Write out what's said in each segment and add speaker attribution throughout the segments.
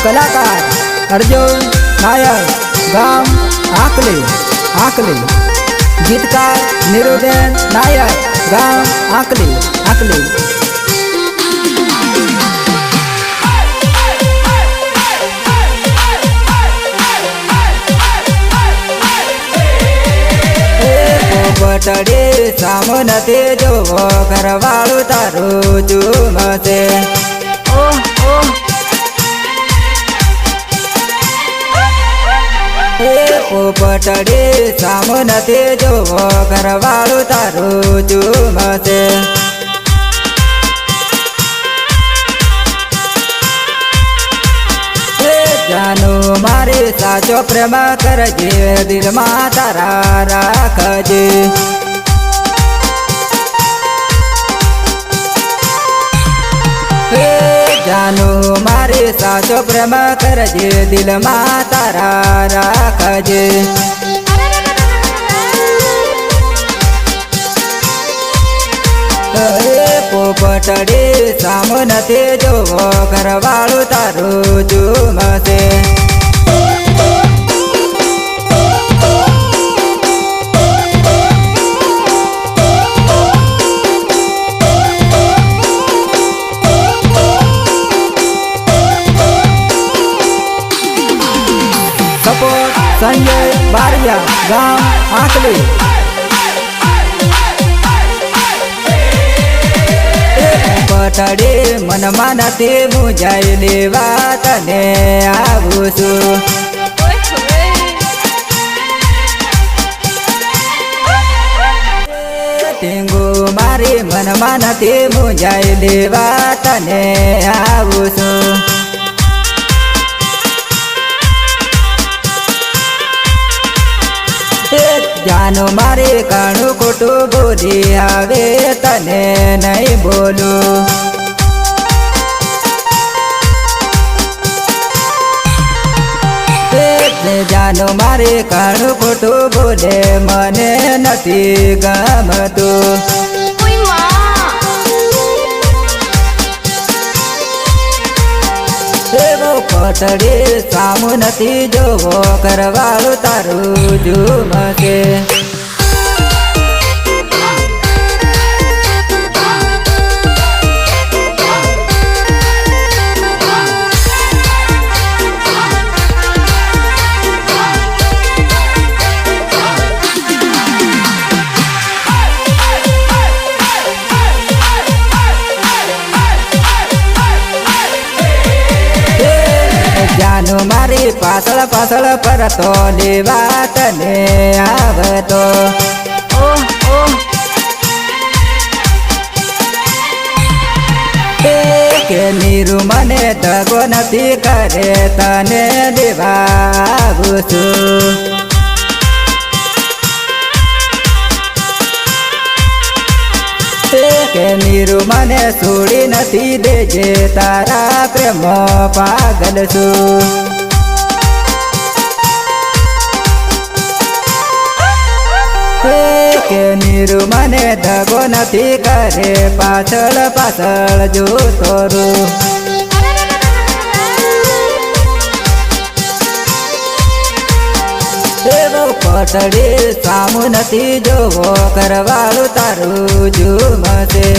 Speaker 1: कलाकार अर्जुन नायक गाम आकली आकली गीतकार निरुबेन नायक गाम आकली आकली बटड़े सामने ते जो करवाळू तारू चूमसे पोपटड़े सामने ते जो करवाळू तारू चूमसे जानू मारे साचो प्रेम करजे दिल मा तारा राखजे जानू मारे साचो प्रेम करजे दिल मा तारा राखजे पोपटड़े सामने ते जो करवाळू तारू चूमसे सपोर्ट संजय बारिया गाम आकली पटड़े मन मानते मुझाई लेवा तने आवुसु टेंगो मारे मन मानते मुझाई लेवा तने आवुसु जानो मारे काणु खोटू बोली आवे तने नहीं बोलू जानो मारे काणु खोटू बोले मने नथी गमतू पटड़े सामू नथी जोवो करवाळू तारू चूमसे जानू मारी पासल पासल पर तो लेवा तने आवतो के नीरू मने दगो नथी करे तने लेवा आवुसु के नीरू मने छोड़ी नथी देजे तारा प्रेम पागल छू के नीरू मने दगो नथी करे पाछळ पाछळ जो तोरू पटड़े सामू नथी जोवो करवाळू तारू चूमसे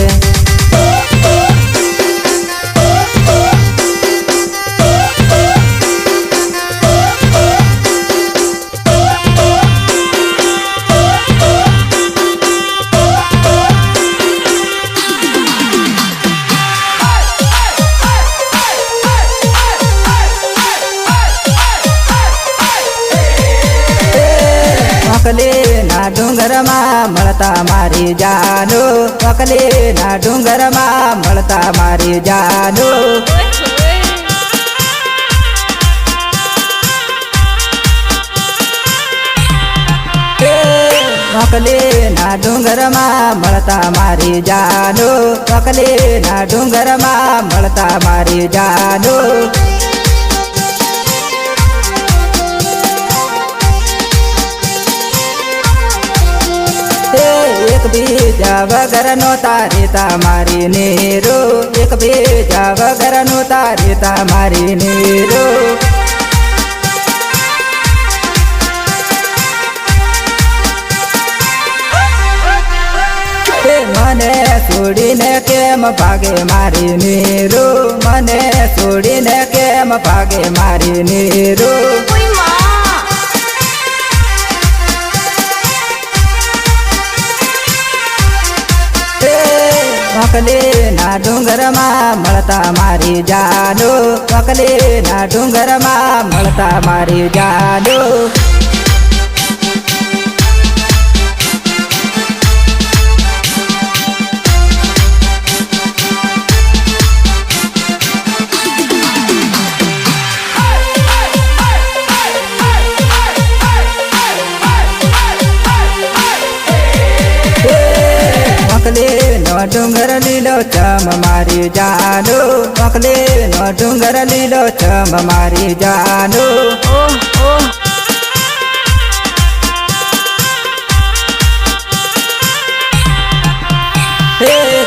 Speaker 1: अकले ना डूंगर में मलता मारी जानो अकले ना डूंगर में मलता मारी जानो अकले ना डूंगर में मलता मारी जानो अकले ना डूंगर में मलता मारी जानो एक भी બીજા વગરનો તારી તમારી નીરો એક બીજા વગરનો તારી તમારી નીરો મને છોડીને કેમ ભાગે મારી નીરો મને છોડીને કેમ ભાગે મારી નીરો વકલીના ડુંગરમાં મળતા મારી જાનો વકલીના ડુંગરમાં મળતા મારી જાનો વકલીનો ડુંગર લીલો ચમ મારી જાનો વકલીનો ડુંગર લીલો ચમ મારી જાનો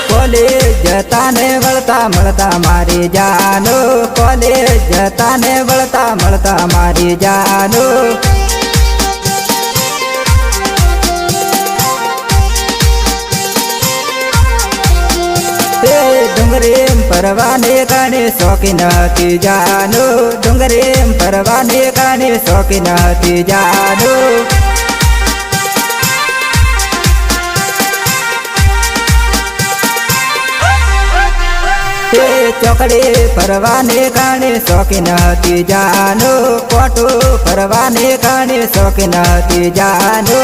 Speaker 1: કોલેજ જતાને વળતા મળતા મારી જાનો કોલેજ જતાને વળતા મળતા મારી જાનો ડુંગરેમ પરવાને કાને શોખીન હતી જાનો ડુંગરેમ પરવાને કાને શોખીન હતી જાનો ચોકડી પરવાને કાને શોખીન હતી જાનો કોટો પરવાને કાને શોખીન હતી જાનો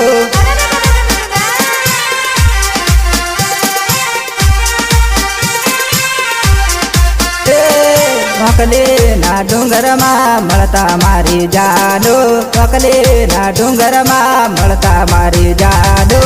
Speaker 1: વકલીના ડુંગરમાં મળતા મારી જાનો વકલીના ડુંગરમાં મળતા મારી જાનો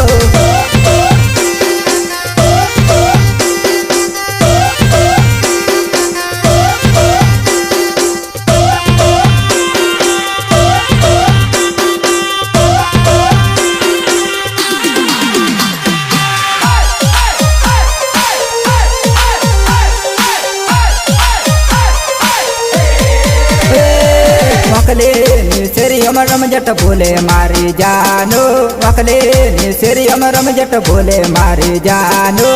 Speaker 1: વકલીની શેરીઓમાં રમઝટ ભૂલે મારી જાનો વકલીની શેરીઓમાં રમઝટ ભૂલે મારી જાનો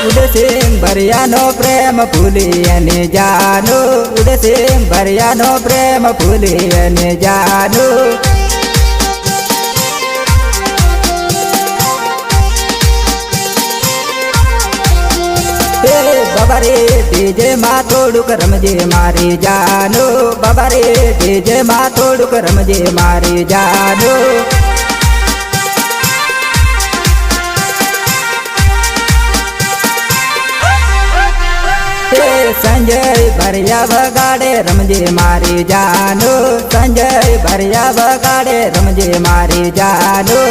Speaker 1: ઉદસિંહ ભરિયાનો પ્રેમ ભૂલી એની જાનો ઉદસિંહ ભરિયાનો પ્રેમ ભૂલી એની જાનો બાબા રે ડીજે માં થોડુંક રમજે મારી જાનો બાબા રે ડીજે માં થોડુંક રમજે મારી જાનો સંજય ભરિયા વગાડે રમજે મારી જાનો સંજય ભરિયા વગાડે રમજે મારી જાનો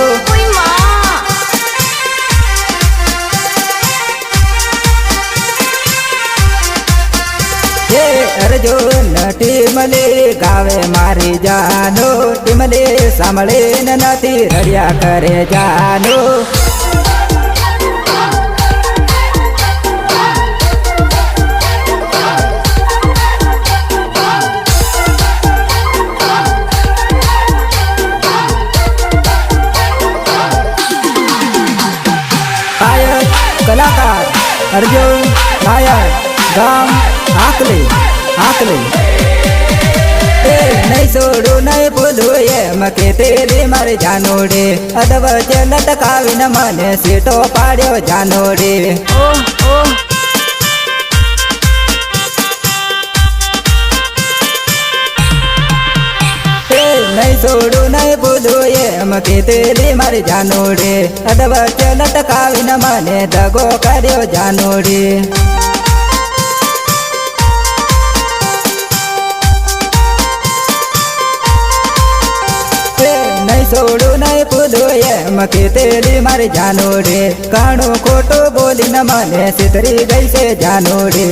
Speaker 1: અર્જુન ટીમલી ગાવે મારી જાનો ટીમલી સાંભળીને નથી રડ્યા કરે જાનો કલાકાર અર્જુન નાયક ગામ આકલી આકલી નહીં છોડું નહીં ભૂલું એમ કે તેરી મારી જાનોડે અદવચ લટકાવીને મને સીટો પાડ્યો જાનોડે નહીં છોડું નહીં ભૂલું એમ કે તેરી મારી જાનોડે અદવચ લટકાવીને મને દગો કર્યો જાનોડે નહીં છોડું નહીં ભૂલું એમ કે તેરી મારી જાનોડે કાણું ખોટું બોલીને મને સિતરી ગઈ છે જાનોડે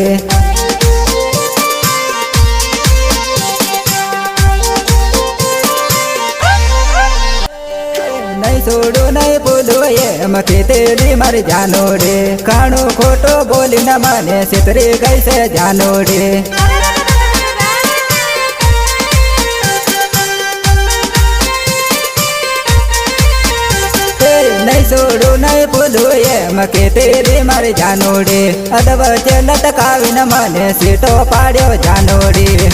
Speaker 1: નહીં છોડું નહીં ભૂલું એમ કીધેલી મારી જાનોડે કાણું ખોટું બોલીને મને છેતરી ગઈ છે જાનોડે નહીં છોડું નહીં ભૂલું એમ કીધેલી મારી જાનોડે અધવચ્ચે લટકાવીને મને સીટો પાડ્યો જાનોડી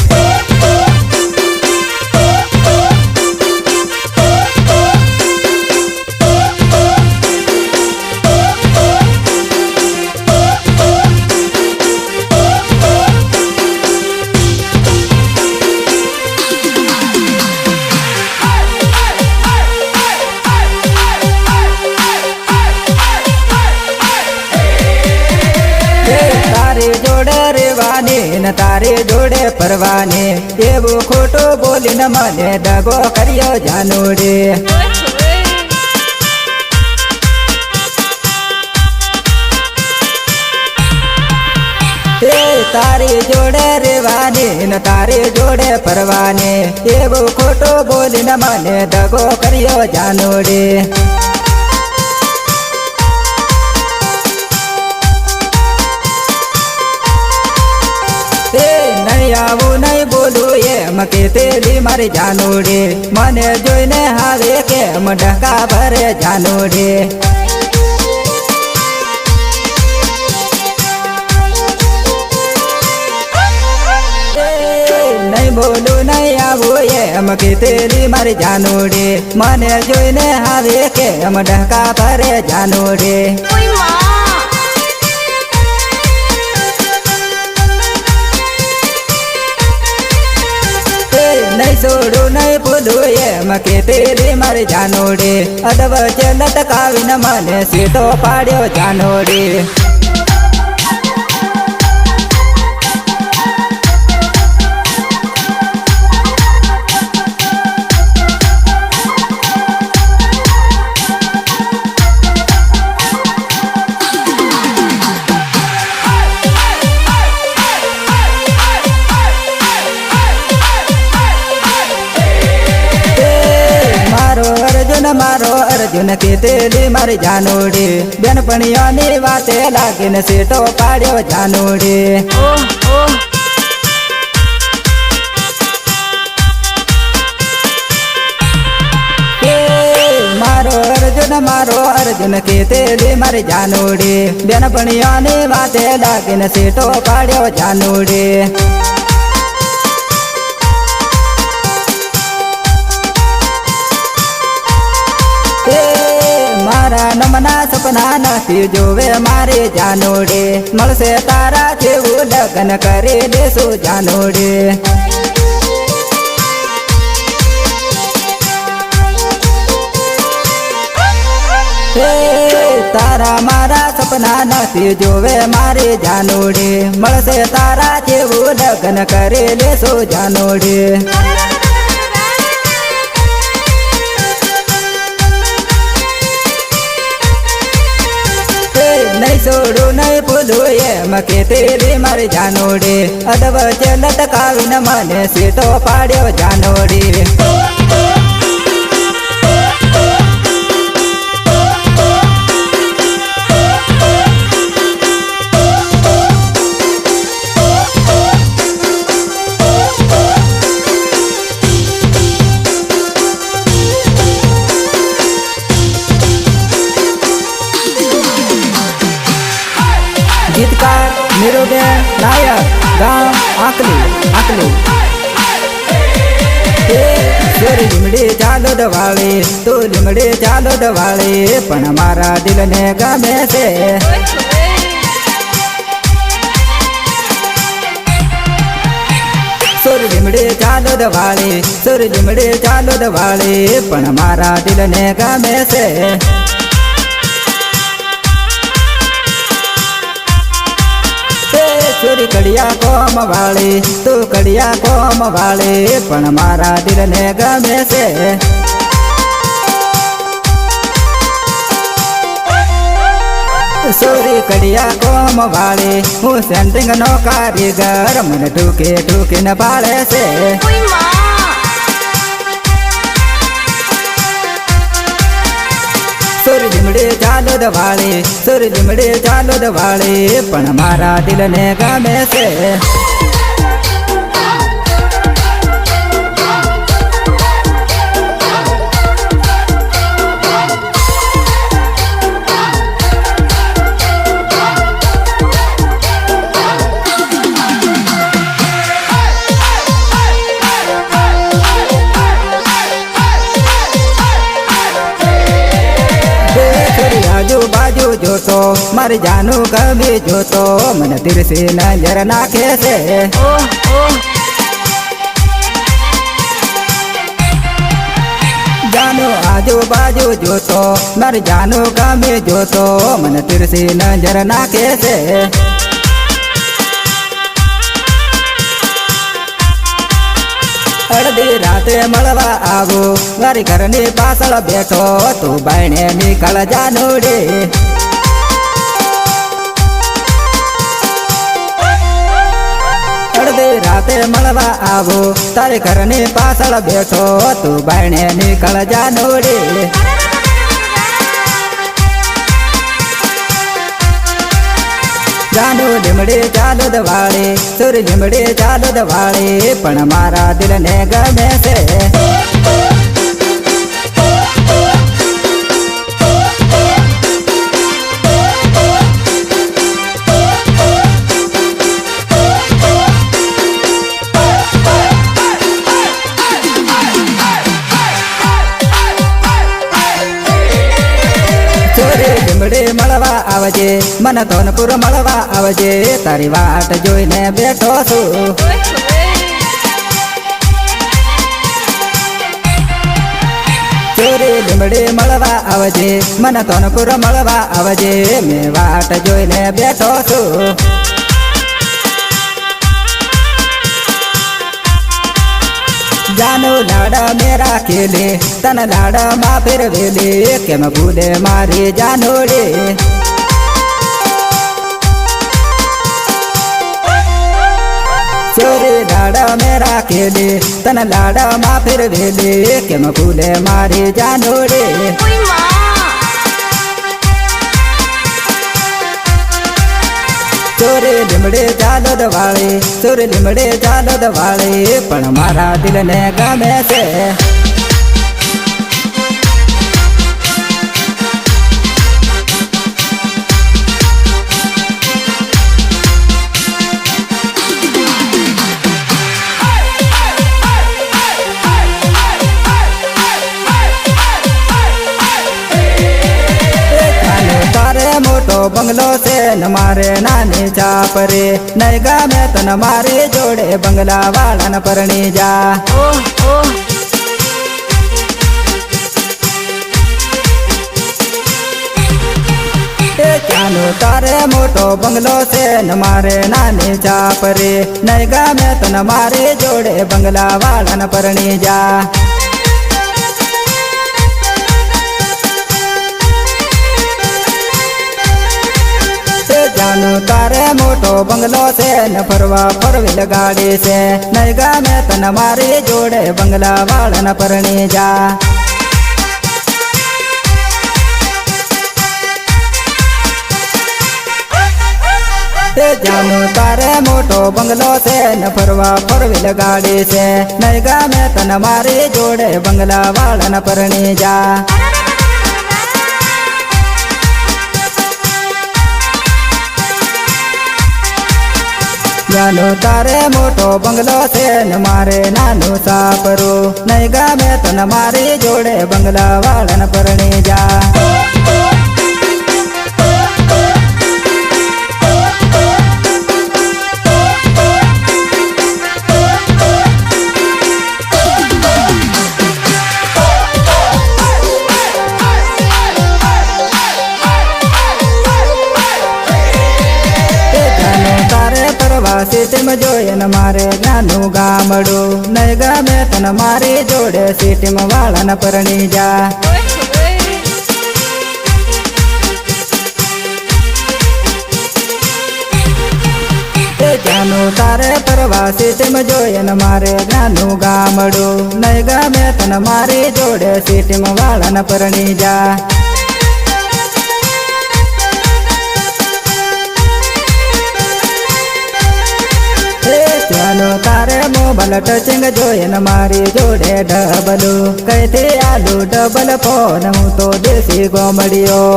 Speaker 1: તારી જોડે રેવાની ને તારી જોડે ફરવાની એવું ખોટું બોલીને મને દગો કર્યો જાનોડે તારી જોડે રેવાની ને તારી જોડે ફરવાની એવું ખોટું બોલીને મને દગો કર્યો જાનોડે નહીં આવું નહીં બોલું એમ કીધેલી મારી જાનોડે મને જોઈને આવે કેમ ડકા ભરે જાનોડે નહીં બોલું નહીં આવું એમ કીધેલી મારી જાનોડે મને જોઈને આવે કેમ ડકા ભરે જાનોડે નહીં છોડું નહીં ભૂલું એમ કીધેલી મારી જાનોડે અધવચ્ચે લટકાવીને મને સીટો પાડ્યો જાનોડી મારો અર્જુન કીધેલી મારી જાનોડે બેનપણીઓની વાતે લાગીને સીટો પાડ્યો જાનોડે મારો અર્જુન કીધેલી મારી જાનોડે બેનપણીઓની વાતે લાગીને સીટો પાડ્યો જાનોડે મારા નમના સપના નથી જોવે મારી જાનોડે મળશે તારા જેવું લગ્ન કરી દેશું જાનોડે તારા મારા સપના નથી જોવે મારી જાનોડે મળશે તારા જેવું લગ્ન કરી દેશું જાનોડે નહીં છોડું નહીં ભૂલું એમ કીધેલી મારી જાનોડે અધવચ્ચે લટકાવીને મને સીટો પાડ્યો જાનોડી गीतकार नीरुबेन नायक गाम आकली सोरी લીમડી ચાલો દવાળી તું લીમડી ચાલો દવાળી પણ મારા દિલને ગમે છે સોરી લીમડી ચાલો દવાળી સોરી લીમડી ચાલો દવાળી પણ મારા દિલને ગમે છે ચોરી કડિયા કોમ વાળી તું કડિયા કોમ વાળી પણ મારા દિલને ગમે છે સોરી કડિયા કોમ વાળી હું સેન્ટિંગ નો કારીગર મને ઢૂકે ઢૂકે ન પાડે છે સુર લીમડે ચાલો દવાળી સુર લીમડે ચાલો દવાળી પણ મારા દિલને ગમે છે આજુબાજુ જોતો મારી જાનું કભી જોતો મને તિરસી નજર નાખે છે જાનું આજુબાજુ જોતો મારી જાનું કભી જોતો મને તિરસી નજર નાખે છે અડધી રાતે મળવા આવો મારી ઘરની પાછળ બેઠો તું બાયણે નીકળ જાનુડી અડધી રાતે મળવા આવો તારી ઘરની પાછળ બેઠો તું બાયણે નીકળ જાનુડી જાનુ લીમડે ચાલો દવાળી સુર લીમડે ચાલો દવાળી પણ મારા દિલને ગમે છે લીમડે મળવા આવજે મને ધોનપુર મળવા આવજે તારી વાટ જોઈને બેઠો છું ચોરી લીમડે મળવા આવજે મને ધોનપુર મળવા આવજે મેં વાટ જોઈને બેઠો છું જાનુ લાડા મેરા ખેલે તન લાડા માં ફેરવેલે કેમ ભૂલે મારી જાનોડી ચોરી લાડા મેરા ખેલે તન લાડા માં ફેરવેલે કેમ ભૂલે મારી જાનોડી ચોરી લીમડે ચાલો દવાળી સુર લીમડે ચાલો દવાળી પણ મારા દિલને ગમે છે મોટો બંગલો છે ને મારે નાની ચાપ રે નહીં ગમે તને મારી જોડે બંગલા વાળાને પરણી જા ચાલો તારે મોટો બંગલો છે ને મારે નાની ચાપ રે નહીં ગમે તને મારી જોડે બંગલા વાળાને પરણી જા જાનુ તારે મોટો બંગલો છે ને ફરવા ફરવેલ ગાડી છે નહીં ગમે તને મારી જોડે બંગલા વાળાને પરણી જા જાનુ તારે મોટો બંગલો છે ને ફરવા ફરવેલ ગાડી છે નહીં ગમે તને મારી જોડે બંગલા વાળાને પરણી જા જાનુ તારે મોટો બંગલો છે ને મારે નાનું સાપરું નહીં ગમે તને મારી જોડે બંગલા વાળાને પરણી જા સિટીમ જોઈએ ને મારે નાનું ગામડું નહીં ગમે તને મારી જોડે સિટીમ વાળાને પરણી જા જાનુ તારે ફરવા સિટીમ જોઈએ ને મારે નાનું ગામડું નહીં ગમે તને મારી જોડે સિટીમ વાળાને પરણી જા જાનો તારે મોબાઈલ ટચિંગ જોઈને મારી જોડે ડબલું કઈથી આલુ ડબલ ફોન હું તો દેશી ગોમડિયો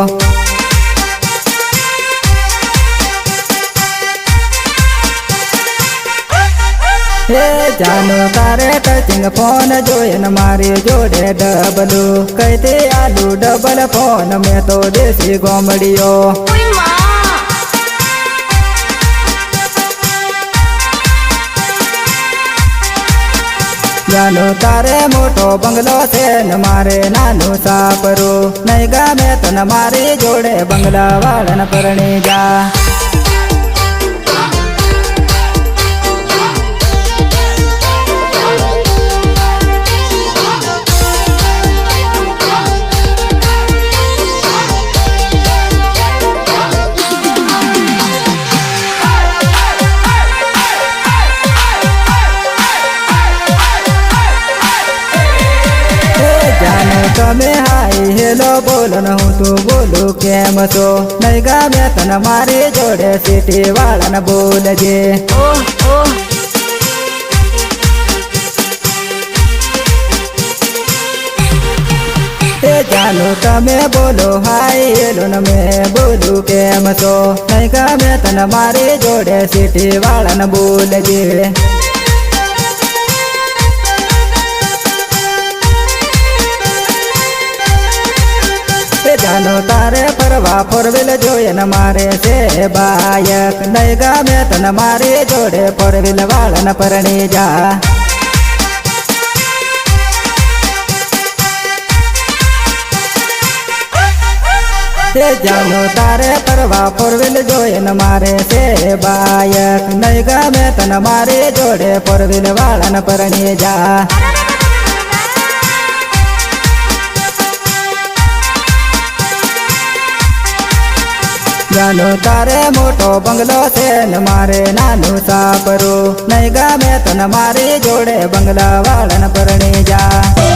Speaker 1: હે જાનો તારે ટચિંગ ફોન જોઈને મારી જોડે ડબલું કઈથી આલુ ડબલ ફોન મેં તો દેશી ગોમડિયો જાનો તારે મોટો બંગલો છે ને મારે નાનું સાપરું નહીં ગમે તને મારી જોડે બંગલા વાળન પરણી જા તમે હાય હેલો બોલો ને હું તું બોલું કેમ છો નહીં ગમે તને મારી જોડે સિટી વાળાને બોલજે એ જાનો તમે બોલો હાય હેલો ને મેં બોલું કેમ છો નહીં ગમે તને મારી જોડે સિટી વાળાને બોલજે જાનો તારે ફરવા ફોરવીલ જોઈએ ને મારે છે બાયક નહીં ગમે તને મારી જોડે ફોરવીલ વાળાને પરણી જા જાનો તારે ફરવા ફોરવીલ જોઈએ ને મારે છે બાયક નહીં ગમે તને મારી જોડે ફોરવીલ વાળાને પરણી જા જાનો તારે મોટો બંગલો છે ને મારે નાનું સાપરું નહીં ગમે તને મારી જોડે બંગલા વાળન પરણી જા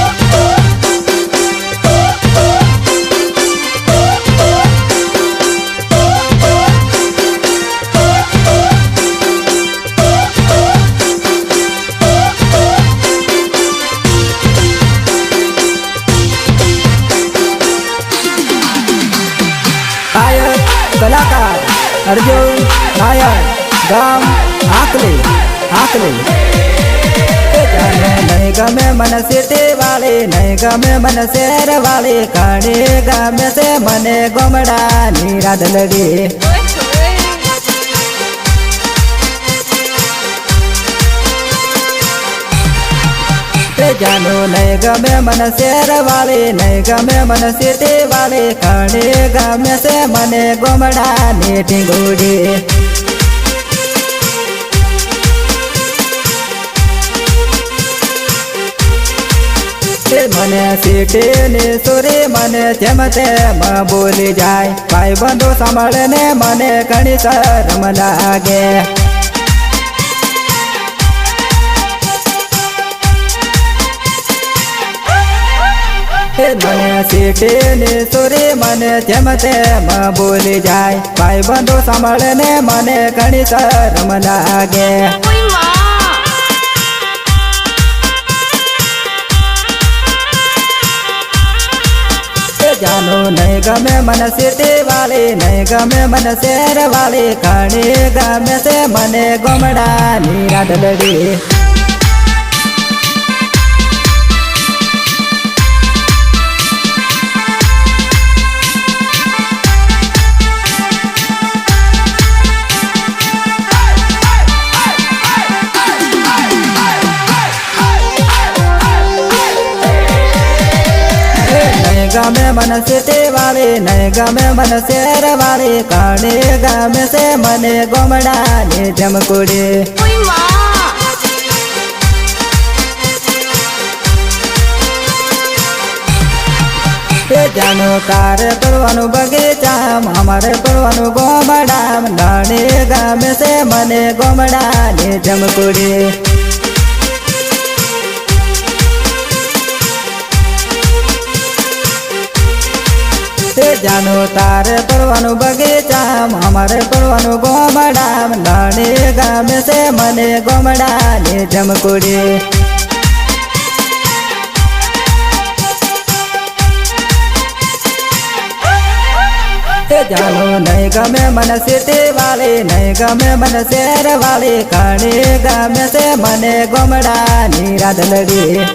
Speaker 1: કલાકાર અર્જુન નાયર ગામ આકલી નહીં ગમે મને સિટી વાળી નહીં ગમે મને શહેર વાળી ઘણી ગમે છે મને ગોમડાની રાધલડી જાનો નહીં ગમે મને શહેર વાળી નહીં ગમે મને સિટી વાળી ઘણી ગમે છે મને ગોમડાની ઢીંગુડી મને સિટીની સુરી મને જેમ તેમ બોલી જાય ભાઈ બંધુ સાંભળે ને મને ઘણી શરમ લાગે મને સિટીની સુરી મને જેમ તેમ બોલી જાય ભાઈ બંધુ સાંભળે ને મને ઘણી શરમ લાગે જાનો નહીં ગમે મને સિટી વાળી નહીં ગમે મને શહેર વાળી ઘણી ગમે છે મને ગોમડાની રાધલડી ગમે મને સિટી વાળી નહીં ગમે મને શહેર વાળી ઘણી ગમે છે મને ગોમડાની જમકુડી જાનો તારે કરવાનું બગીચામ અમારે કરવાનું ગોમડામ ઘણી ગમે છે મને ગોમડાની જમકુડી જાનો તારે પડવાનું બગીચામ અમારે પડવાનું ગોમડામ લાણી ગામે છે મને ગોમડાની જમકુડી જાનો નહીં ગમે મને સિટી વાળી નહીં ગમે મને શહેર વાળી ઘણી ગમે છે મને ગોમડાની રાધલડી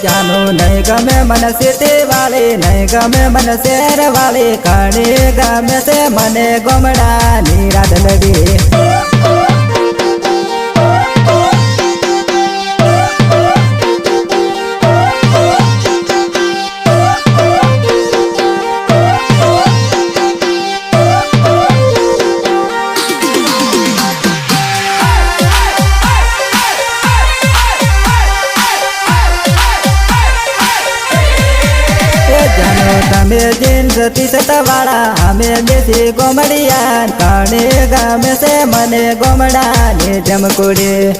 Speaker 1: જાનો નહીં ગમે મને સિટી વાળી નહીં ગમે મને શહેર વાળી ઘણી ગમે છે મને ગોમડાની રાધલડી તમે જીન્સ ટી-શર્ટ વાળા અમે દેશી ગોમડિયા કાણે ગામે છે મને ગોમડાની જમકુડી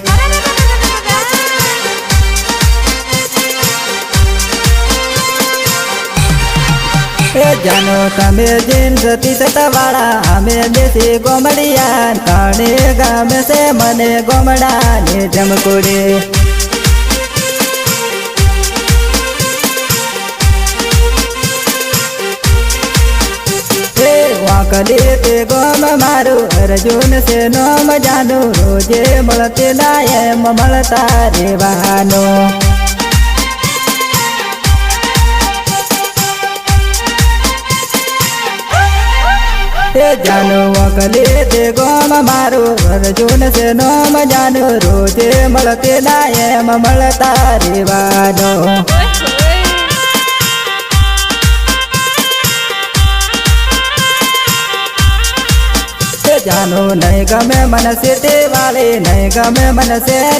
Speaker 1: જાનો તમે જીન્સ ટી-શર્ટ વાળા અમે દેશી ગોમડિયા કાણે ગામે છે મને ગોમડાની જમકુડી વાંકલી તે ગોમ મારું અર્જુન છે નોમ જાનું રોજે મળતે ના એમ મળતા રેવાનો જાનું વાંકલી તે ગોમ મારું અર્જુન છે નોમ જાનું રોજે મળતે ના એમ મળતા રેવાનો જાનો નહીં ગમે મને સિટી વાળી નહીં ગમે મને શહેર